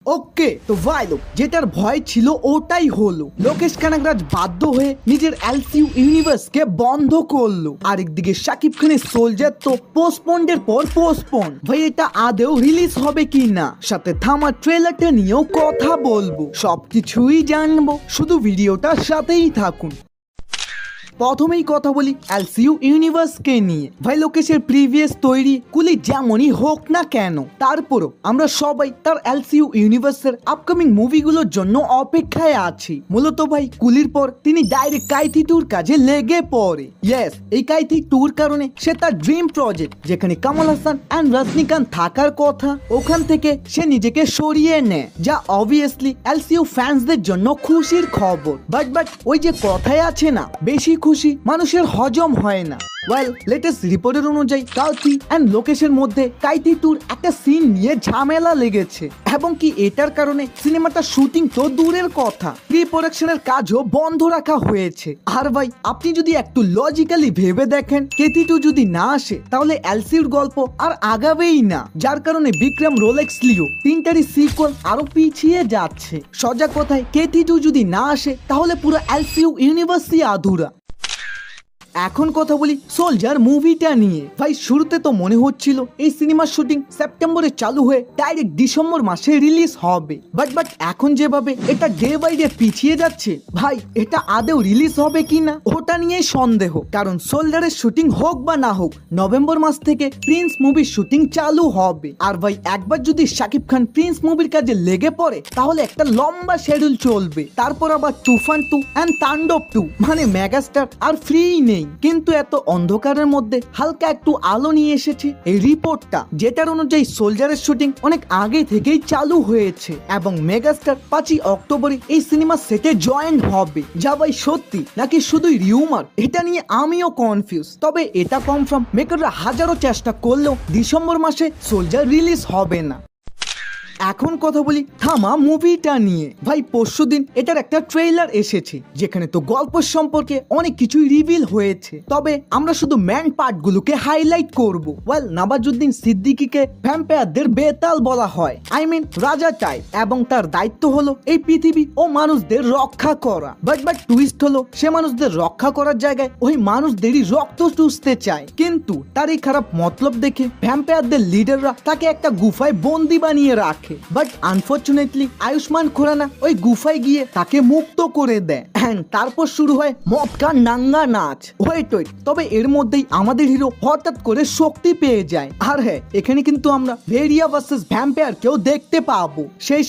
ওকে, তো ভাই লোক যেটার ভয় ছিল ওটাই হলো। লোকেশ কানাগরাজ বাধ্য হয়ে নিজের এলসিইউ ইউনিভার্সকে বন্ধ করলো। আরেকদিকে শাকিব খানের সোলজার তো পোস্টপন্ডের পর পোস্টপন্ড। ভাই এটা আদেও রিলিজ হবে কি না, সাথে থামা ট্রেলারটা নিয়েও কথা বলবো, সবকিছুই জানবো, শুধু ভিডিওটার সাথেই থাকুন। প্রথমেই কথা বলি এলসিইউ ইউনিভার্সকে নিয়ে। ভাই লোকেশের প্রিভিয়াস তৈরি কুলি যেমনই হোক না কেন, তারপরও আমরা সবাই তার এলসিইউ ইউনিভার্সের আপকামিং মুভিগুলোর জন্য অপেক্ষায় আছি। মূলত ভাই কুলির পর তিনি ডাইরেক্ট কাইথি টুর কাজে লেগে পড়ে। ইয়েস, এই কাইথি টুর কারণে সে তার ড্রিম প্রজেক্ট, যেখানে কামাল হাসান অ্যান্ড রজনীকান্ত থাকার কথা, ওখান থেকে সে নিজেকে সরিয়ে নেয়, যা অবভিয়াসলি এলসিইউ ফ্যান্সদের জন্য খুশির খবর। বাট ওই যে কথায় আছে না, বেশি খুশি মানুষের হজম হয় না। ওয়েল, লেটেস্ট রিপোর্টের অনুযায়ী কাইথি অ্যান্ড লোকেশের মধ্যে কাইথি টুর একটা সিন নিয়ে ঝামেলা লেগেছে, এবং কি এটার কারণে সিনেমাটা শুটিং তো দূরের কথা, প্রি প্রোডাকশনের কাজও বন্ধ রাখা হয়েছে। আর ভাই আপনি যদি একটু লজিক্যালি ভেবে দেখেন, কেথি টু যদি না আসে তাহলে এলসিইউর গল্প আর আগাবেই না, যার কারণে বিক্রম, রোলেক্স, লিও তিনটারই সিকুয়েল আরো পিছিয়ে যাচ্ছে। সোজা কথায় কেথি টু যদি না আসে তাহলে পুরো এলসিইউ ইউনিভার্সই আধুরা। এখন কথা বলি সোলজার মুভিটা নিয়ে। ভাই শুরুতে তো মনে হচ্ছিল এই সিনেমার শুটিং সেপ্টেম্বরে চালু হয়ে ডাইরেক্ট ডিসেম্বর মাসে রিলিজ হবে, বাট এখন যেভাবে এটা ডে বাই ডে পিছিয়ে যাচ্ছে, ভাই এটা আদেও রিলিজ হবে কিনা ওটা নিয়ে সন্দেহ। কারণ সোলজারের শুটিং হোক বা না হোক, নভেম্বর মাস থেকে প্রিন্স মুভির শুটিং চালু হবে। আর ভাই একবার যদি শাকিব খান প্রিন্স মুভির কাজে লেগে পড়ে তাহলে একটা লম্বা শিডিউল চলবে, তারপর আবার তুফান 2 অ্যান্ড তাণ্ডব 2, মানে মেগাস্টার আর ফ্রি নেই। কিন্তু এত অন্ধকারের মধ্যে হালকা একটু আলো নিয়ে এসেছে এই রিপোর্টটা, যেটার অনুযায়ী সোলজারের শুটিং অনেক আগে থেকেই চালু হয়েছে এবং মেগাস্টার 5ই অক্টোবরে এই সিনেমা সেটে জয়েন হবে। যা ভাই সত্যি নাকি শুধুই রিউমার, এটা নিয়ে আমিও কনফিউজ। তবে এটা কনফার্ম, মেকাররা হাজারো চেষ্টা করলেও ডিসেম্বর মাসে সোলজার রিলিজ হবে না। এখন কথা বলি থামা মুভিটা নিয়ে। ভাই পরশুদিন এটার একটা ট্রেইলার এসেছে, যেখানে তো গল্প সম্পর্কে অনেক কিছুই রিভিল হয়েছে, তবে আমরা শুধু ম্যান পার্টগুলোকে হাইলাইট করব। ওয়েল, নওয়াজুদ্দিন সিদ্দিকীকে ভ্যাম্পায়ারদের বেতাল বলা হয়, আই মিন রাজা টাইপ, এবং তার দায়িত্ব হলো এই পৃথিবী ও মানুষদের রক্ষা করা। বাট টুইস্ট হলো সে মানুষদের রক্ষা করার জায়গায় ওই মানুষদেরই রক্ত চুষতে চায়। কিন্তু তার এই খারাপ মতলব দেখে ভ্যাম্পায়ারদের লিডাররা তাকে একটা গুফায় বন্দি বানিয়ে রাখে। বাট আনফরচুনেটলি আয়ুষ্মান খুরানা ওই গুফায় গিয়ে তাকে মুক্ত করে দেয়, তারপর শুরু হয় মটকা নাঙ্গা নাচ। ওয়েট, তবে এর মধ্যেই আমাদের হিরো হঠাৎ করে শক্তি পেয়ে যায়। আর হ্যাঁ, এখানে কিন্তু আমরা ভেরিয়া ভার্সেস ভ্যাম্পায়ার কেও দেখতে পাবো। সেই